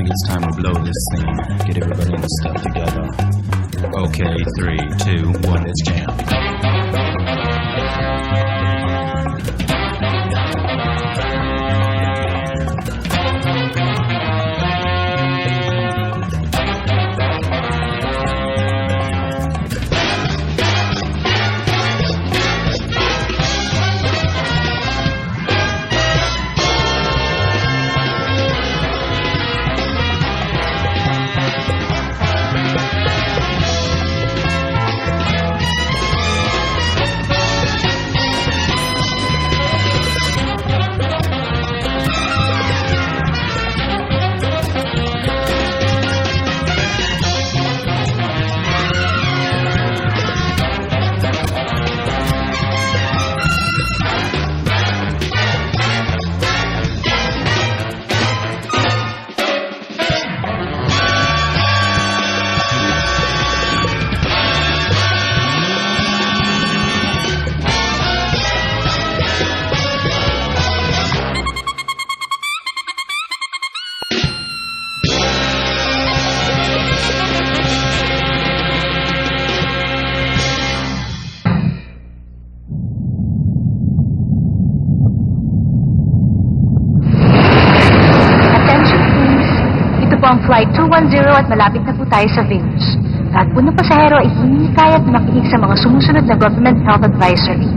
think it's time to blow this thing. Get everybody in the stuff together. Okay, 3, 2, 1, let's jam. Ang Flight 210 at malapit na po tayo sa Venus. Lahat po ng pasahero ay hinikayat na makinig sa mga sumusunod na government health advisory.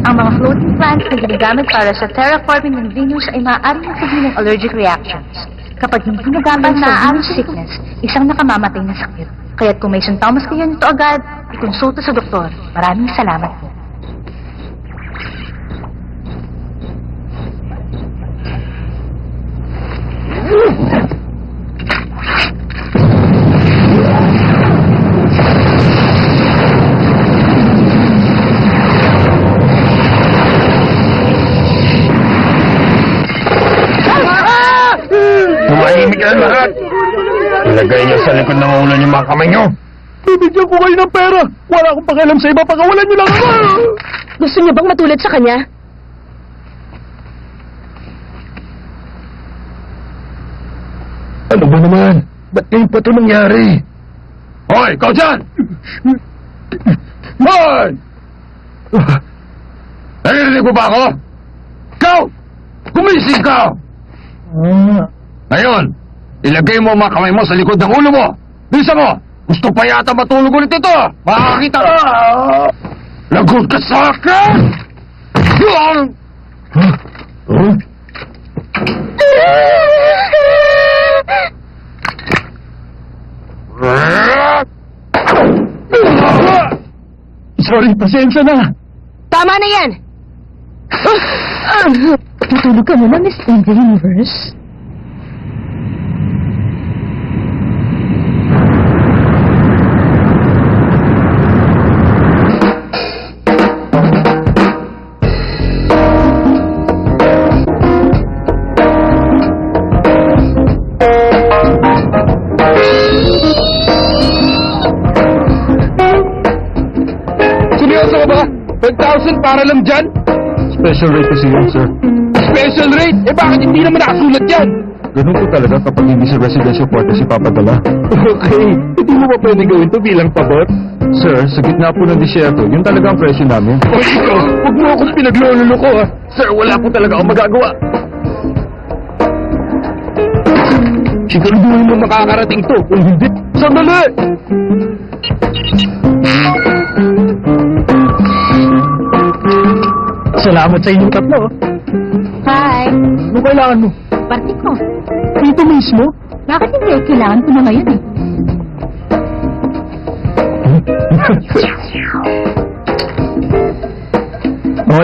Ang mga floating plants na ginagamit para sa terraforming ng Venus ay maaaring magsigil ng allergic reactions. Kapag hindi nagamit sa Venus sickness, isang nakamamatay na sakit. Kaya't kung may sintomas kayo nito agad, ikonsulta sa doktor. Maraming salamat po. Tumahimik na lahat. Ilagay niyo sa likod ng ulo niyo mga kamay niyo. Bibigyan ko kayo ng pera. Wala akong pakialam sa iba. Pakawalan niyo lang ako. Gusto niyo bang matulad sa kanya? Ano ba naman? Ba't ngayon pa ito nangyari? Hoy, ikaw dyan! Hoy! Naririnig mo ba ako? Ikaw! Gumising ka! Ngayon, ilagay mo ang mga kamay mo sa likod ng ulo mo. Bisa mo! Gusto pa yata matulog ulit ito! Makakita ka! Lagot ka sa akin! Sorry, pasensya na. Tama na yan! Natulog ka muna, Miss Universe. Seryoso ka ba? 5,000 para lang dyan? Special rate kasi yun, sir. Special rate? Eh bakit hindi naman nakasulat yan? Ganun po talaga kapag hindi sa residential quarters ipapadala. Okay, hindi mo ba pwede gawin to bilang pabot? Sir, sa gitna po ng disyerto, yun talaga ang presyo namin. O ikaw, huwag mo akong pinagloloko ha. Sir, wala po talaga akong magagawa. Siguraduhin mo makakarating to. Kung hindi, sandali! Salamat sa inyong tatlo. Hi! Ano kailangan mo? Party ko. Dito mismo? Bakit hindi? Kailangan ko na ngayon eh.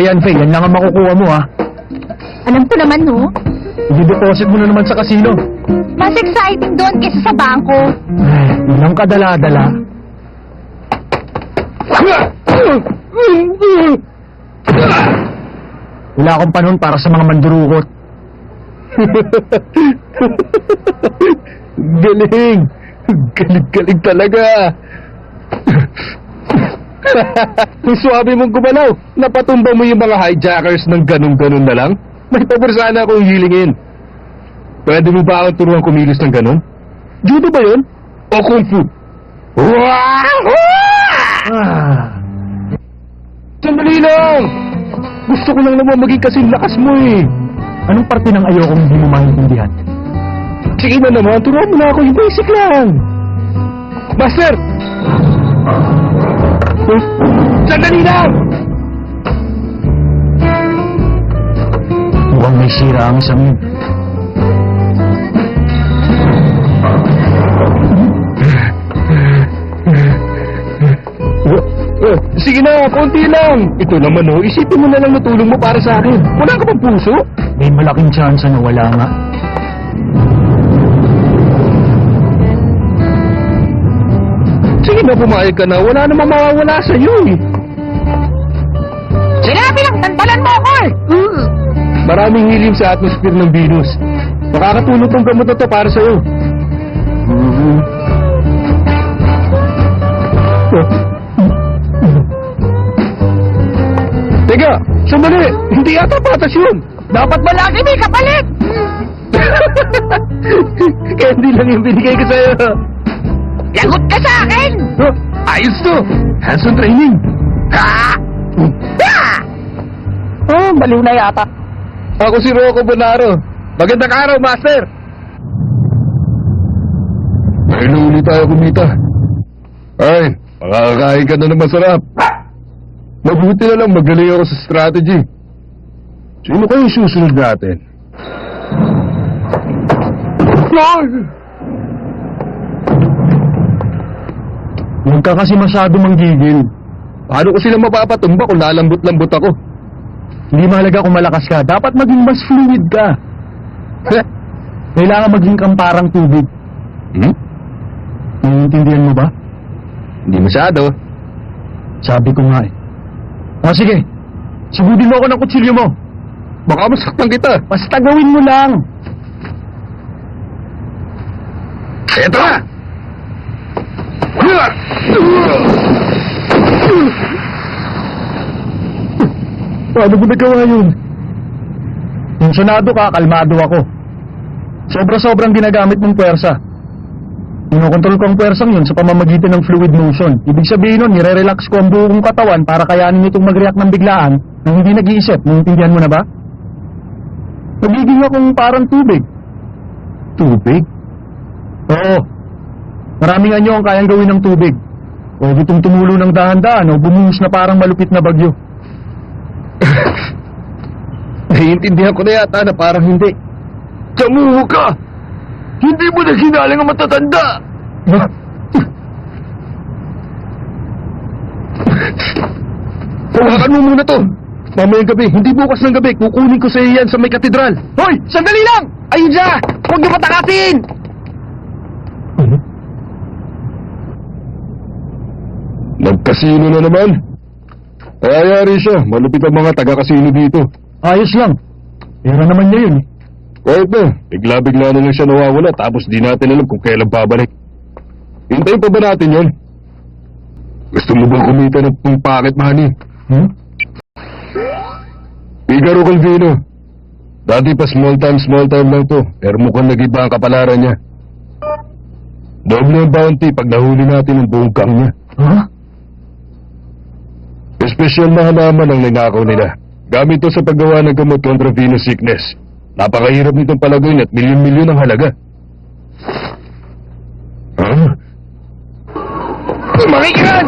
Yan, Faye. Yan lang ang makukuha mo, ha? Alam ko naman, no? I-deposit mo na naman sa casino. Mas exciting doon kaysa sa bangko. Yun ang kadala-dala. Wala akong panahon para sa mga mandurukot. Galing! Galing talaga! Ang swabe mong gumalaw. Napatumba mo yung mga hijackers ng ganun-ganun na lang. May pabor sana akong hilingin. Pwede mo ba akong turuan kumilos ng ganun? Judo ba yun? O Kung Fu? Sandali lang! Gusto ko lang naman maging kasing lakas mo eh. Anong parte ng ayokong hindi mo maintindihan? Sige na naman, turuan mo na ako yung basic lang. Master! Sandali lang! Mukhang may sira ang isang yun. Sige na, konti lang. Ito naman oh, isipin mo na lang na tulong mo para sa akin. Wala ka bang puso? May malaking chance na wala nga. Sige na, pumayag ka na. Wala namang mawawala sa'yo eh. Sinabi lang, tantalan mo ako eh! Maraming helium sa atmosphere ng Venus. Makakatulong tong gamot na to para sa'yo. Teka, sandali! Hindi yata patas yun! Dapat ba lagi may kapalit? Kaya hindi lang yung binigay ko sa'yo. Lagot ka sa akin! Huh? Ayos to! Hands-on training! Ha? Oh, baliw na yata. Ako si Rocco Bonaro. Magandang araw, Master! Ngayon na ulit tayo kumita. Ay, makakakain ka na ng masarap. Mabuti na lang magaling ako sa strategy. Sino kayo susunod natin? Huwag ka kasi masyado manggigil. Paano ko sila mapapatumba kung nalambot-lambot ako? Hindi mahalaga kung malakas ka. Dapat maging mas fluid ka. Kailangan maging kang parang tubig. Naiintindihan mo ba? Hindi masyado. Sabi ko nga eh. O sige, sugudin mo ako ng kutsilyo mo. Baka masaktan kita. Basta gawin mo lang. Eto na! Paano mo nagawa yun? Tensyonado ka, kalmado ako. Sobra-sobrang ginagamit mong puwersa. Inokontrol ko ang puwersang yun sa pamamagitan ng fluid motion. Ibig sabihin nun, nire-relax ko ang buong katawan para kayanin itong mag-react ng biglaan nang hindi nag-iisip. Naiintindihan mo na ba? Nagiging akong parang tubig. Tubig? Oo. Maraming anyo ang kayang gawin ng tubig. O itong tumulo ng dahan-dahan o bumuhos na parang malupit na bagyo. Naiintindihan ko na yata na parang hindi. Tamuho ka! Hindi mo na ginaling ang matatanda! Hawakan mo muna to. Mamayang gabi, hindi bukas ng gabi, kukunin ko sa iyo yan sa may katedral. Hoy! Sandali lang! Ayun siya! Huwag niyo patakasin! Nagkasino na naman. Ayari siya, malupit ang mga taga-kasino dito. Ayos lang. Pera naman niya yun eh. Kahit na, bigla-bigla na lang siya nawawala tapos di natin alam kung kailan babalik. Hintayin pa ba natin yun? Gusto mo bang kumita ng pocket money? Figaro Calvino. Dati pa small time lang to, pero mukhang nag-iba ang kapalaran niya. Doble ang bounty pag nahuli natin ang buong gang niya. Huh? Espesyal na halaman ang ninakaw nila. Gamit to sa paggawa ng gamot kontra venous sickness. Napakahirap nitong palaguin at milyon-milyon ang halaga. Makikiran!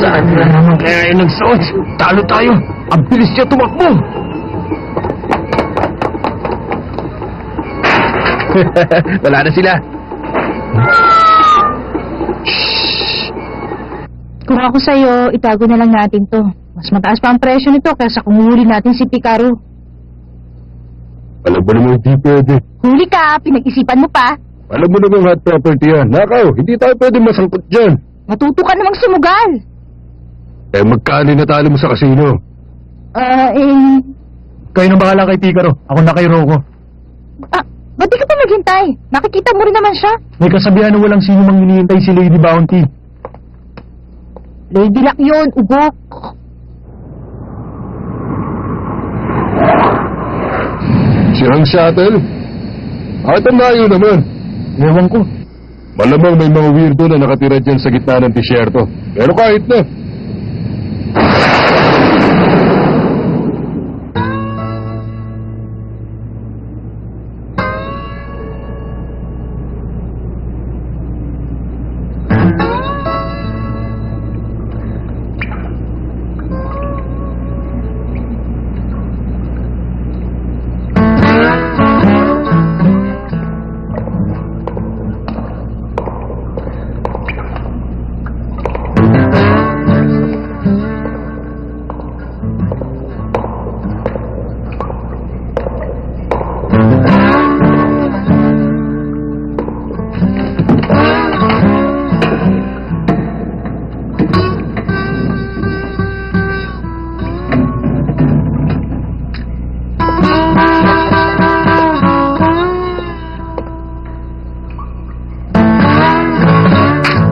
Saan na naman kaya yung nagsuot? Talo tayo! Ang bilis niya tumakbo! Wala na sila. Kung ako sa'yo, itago na lang natin to. Mas mataas pa ang presyo nito kaysa kung huli natin si Picaro. Alam mo naman hindi pwede. Huli ka, pinag-isipan mo pa. Alam mo naman hot property yan. Nakaw, hindi tayo pwede masangkot dyan. Matuto ka namang sumugal. Eh magkano natalo mo sa kasino? Kayo na bahala kay Picaro. Ako na kay Rocco. Ba't di ka pa naghintay? Nakikita mo rin naman siya. May kasabihan na walang sino mang hinihintay si Lady Bounty. Lady Luck yun, ugok. Sirang shuttle? Bakit ang layo naman? Ewan ko. Malamang may mga weirdo na nakatira dyan sa gitna ng disyerto. Pero kahit na.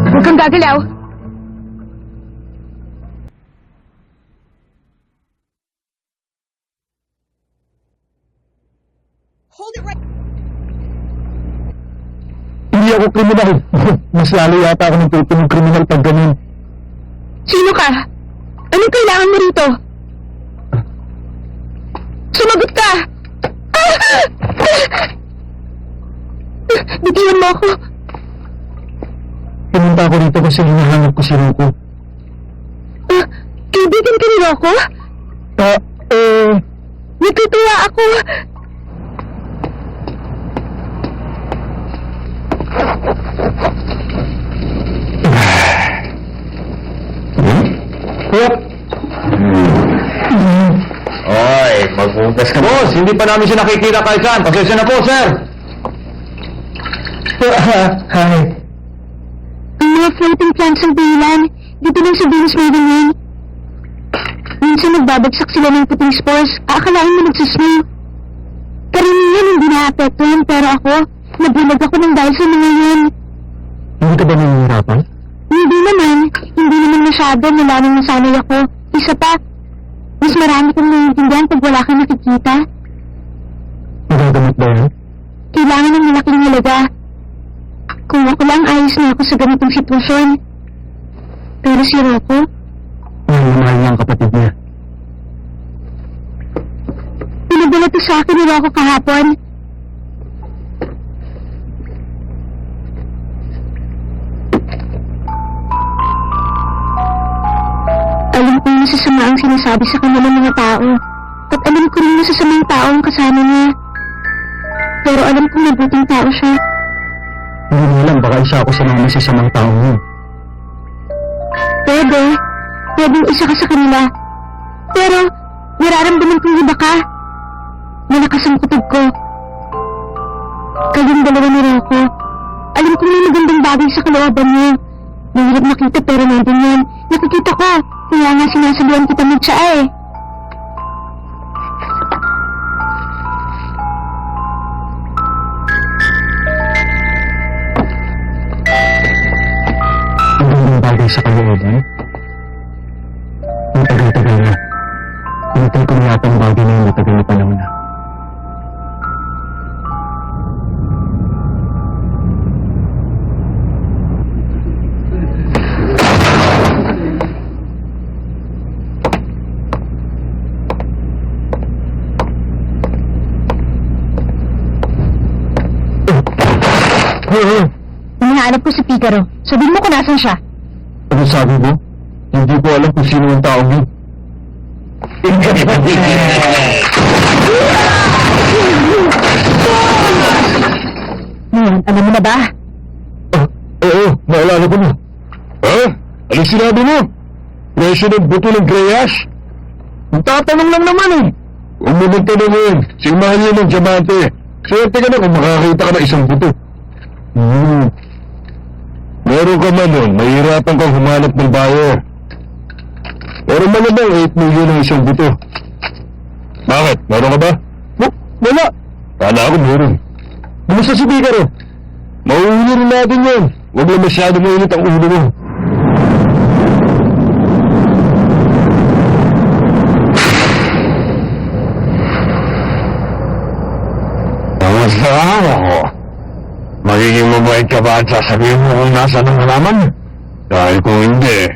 Huwag kang gagalaw. Hindi ako kriminal. Mas lalo yata ako ng tutunong kriminal pag ganun. Sino ka? Anong kailangan mo rito? Sumagot ka! Bitiwan mo ako. Pinunta ako rito kasi hinahanap ko si Rocco. Kaibigan ka ni Rocco? Natutuwa ako. Oy, magbukas ka. Boss, hindi pa namin siya nakikita kahit saan. Pasensya na po, sir. Hi. Ang mga floating plants ng Baylan, dito lang sa Venus Maiden. Minsan nagbabagsak sila ng puting spores, aakalain mo nagsisnow. Karamihan hindi naapektuhan, pero ako, nabulag ako ng dahil sa mga yan. Hindi ka ba nangyayarapan? Hindi naman masyado, wala nang nasanay ako. Isa pa, mas marami kang naiintindihan pag wala kang nakikita. Magagamot ba yan? Kailangan ng malaking halaga. Kung ako lang, ayos na ako sa ganitong sitwasyon. Pero si Rocco, Mahal niya ang kapatid niya. pinadala to sa akin ni Rocco kahapon. Alam ko yung masasama ang sinasabi sa kanya ng mga tao. At alam ko rin masasamang tao ang kasama niya. Pero alam kong mabuting tao siya. Hindi mo alam, baka isa ako sa mga masasamang tao mo. Pwedeng isa ka sa kanila. Pero, nararamdaman kong iba ka. Malakas ang kutob ko. Kayong dalawa ni Rocco. Alam kong may magandang bagay sa kalooban niyo. Mahirap makita pero nandun yan. Nakikita ko. Kaya nga sinasabihan kita magtsaa eh. Ang gandang bagay sa kalooban? Ang tagal-tagal na. Pinatay ko na yata ang bagay na yung matagal na panahon na. Hinahanap ko si Picaro. Sabihin mo kung nasan siya. Ano sabi mo? Hindi ko alam kung sino ang taong yun. Alam mo na ba? Oo, naalala ko na. Ha? Ano sinabi mo? Presyo ng buto ng gray ash? Magtatanong lang naman eh. Huwag mo nang tanongin. Simahan niyo ng diamante. Swerte ka na kung makakita ka ng isang buto. Meron ka man nun, mahirapan kang humanap ng buyer. Pero malamang 8 million ang isang buto. Bakit? Meron ka ba? Wala. Kala ko meron. Bumusta si Picaro? Mauuli rin natin yun. Huwag lang masyado mainit ang ulo mo. ako. Magiging mabait ka ba at sasabihin mo kung nasa ng halaman? Dahil kung hindi...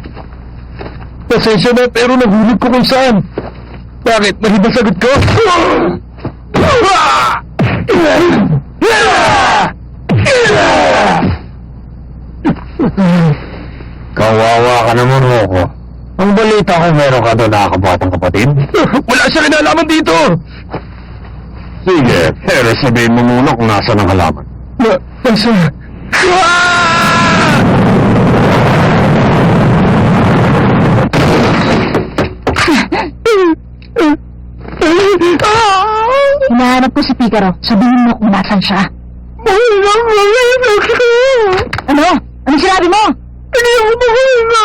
Pasensya na, pero nahulog ko kung saan. Bakit? Mali ba sagot ko? Kawawa ka naman, Rocco. Ang balita ko meron ka doon nakakabatang kapatid. Wala siya kinalaman dito! Sige, pero sabihin mo muna kung nasa ng halaman. Nasa... Hinahanap ko si Figaro. Sabihin mo kung nasan siya. Ano? Ano sinabi mo? Hindi ako mahinga!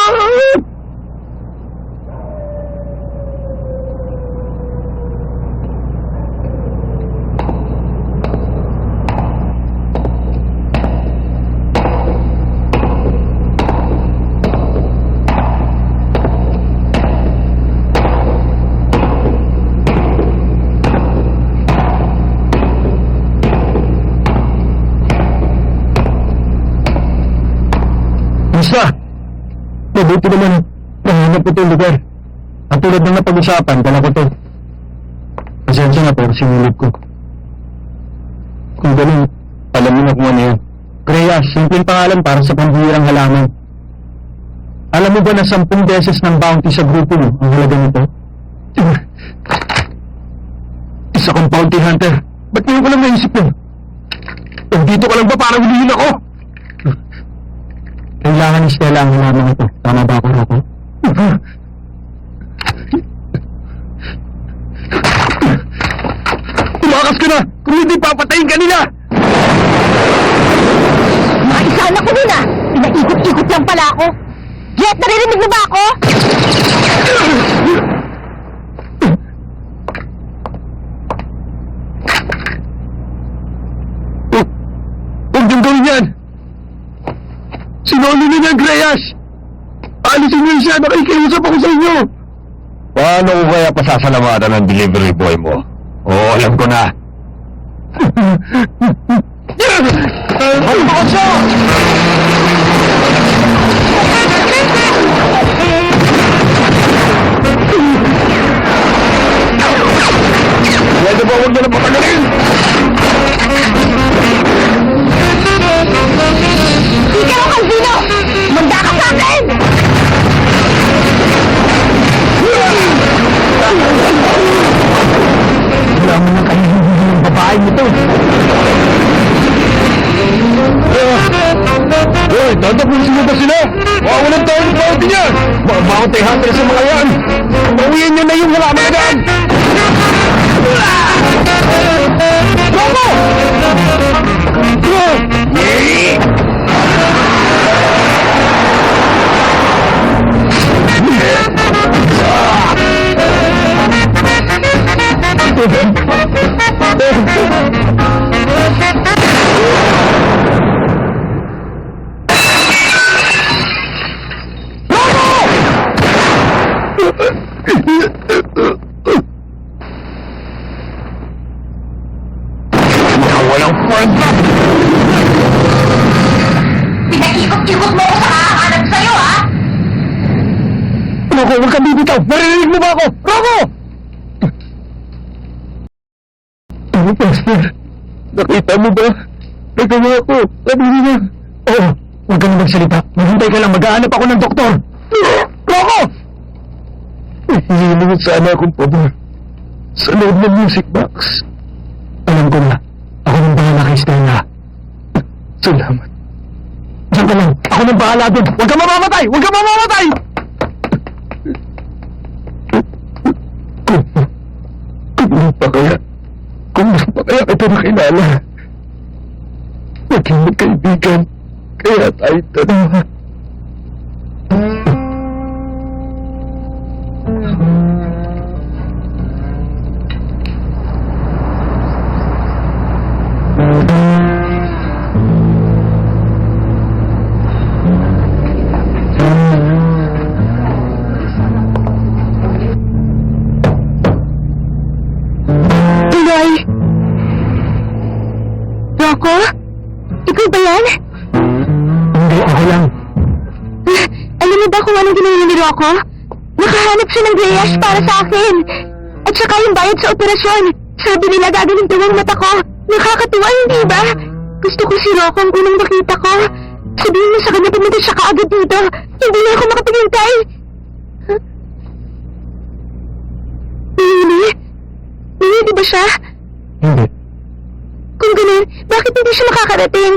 Basta, mabuti naman nahanap ko itong lugar. At tulad ng napag-usapan, dala ko ito. Pasensya na pero sinulog ko. Kung ganun, alam mo na kung ano yan. Rhea, simpleng pangalan para sa pambihirang halaman. Alam mo ba na 10 beses ng bounty sa grupo mo ang halaga nito? Isa kang bounty hunter. Ba't ngayon ko lang naisip yun? Dito ka lang ba para hulihin ako? Kailangan ni Stella ang halaman ito. Tama ba ako, Rocco? Tumakas ka na! Kung hindi papatayin ka nila! Maisana ko muna! Pinaikot-ikot lang pala ako! Jet, naririnig mo ba ako? Huwag niyong gawin yan! Sinuli niyo ng Greyas! Alisin niyo siya! Nakikiusap ako sa inyo! Paano ko kaya pasasalamatan ng delivery boy mo? Oo, alam ko na. Ano ba siya? Pwede ba huwag na lang papagaling? Ikaw, Calvino! Manda ka sa akin! Wala mo nang kahihihin ng babae nito. Hoy, tatapusin mo ba sila? Wawalan tayo ng bawat niya! Bakit ay hunter sa mga yan? Bawiin niyo na yung halaman agad! Gogo! Walang kwenta! Pinaikot-ikot mo ako sa kakahanap sa'yo, ha? Rocco, huwag kang bibitaw! Narinig mo ba ako? Rocco! Ano, Pastor? Nakita mo ba? Nagawa ko. Sabihin niya. Oo, huwag ka na magsalita. Maghintay ka lang. Maghahanap ako ng doktor. Rocco! Hihilingin sana akong pabor sa loob ng music box. Alam ko na. Ako nang bahala kay Stella. Salamat. Diyan ka lang. Ako nang bahala doon. Huwag ka mamamatay! Huwag ka mamamatay! Kung pa kaya? Kung pa kaya ito nakilala? Naging magkaibigan. Kaya tayo dalawa. Ikaw ba yan? Hindi, ako lang. Alam mo ba kung anong ginawa ni Rocco? Nakahanap siya ng Reyes para sa akin. At saka yung bayad sa operasyon. Sabi nila gagaling daw ang mata ko. Nakakatuwa, hindi ba? Gusto ko si Rocco ang unang nakita ko. Sabihin mo sa kanya pumunta siya kaagad dito. Hindi na ako makapaghintay. Lily? Lily, di ba siya? Hindi. Kung ganun, bakit hindi siya makakarating?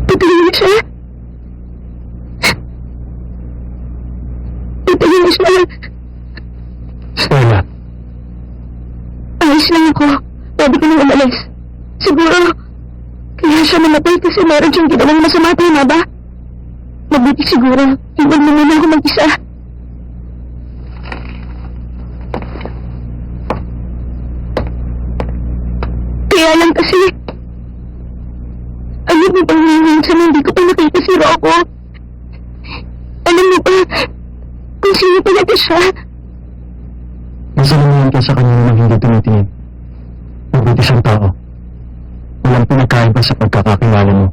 Patayin siya? Patayin siya? Stella, Ayos lang ako. Pwede ko nang umalis. Siguro, kaya siya namatay kasi meron siyang ginawang masama, tama ba? Mabuti siguro, iwan mo muna ako mag-isa. Kaya lang kasi, alam mo bang minsan hindi ko pa nakita si Rocco? Alam mo ba, kung sino talaga siya? masalamuhan ka sa kanya nang hindi tumitingin. Mabuti siyang tao. Walang pinagkaiba sa pagkakakilala mo.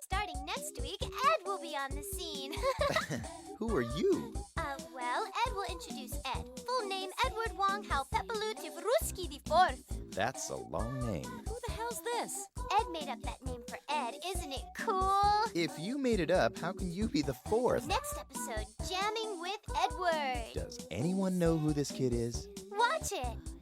Starting next week, Ed will be on the scene. Who are you? Well, Ed will introduce Ed. Full name, Edward Wong Hao Pepelu Tivruski IV. That's a long name. Who the hell's this? Ed made up that name for Ed, isn't it cool? If you made it up, how can you be the fourth? Next episode, Jamming with Edward. Does anyone know who this kid is? Watch it.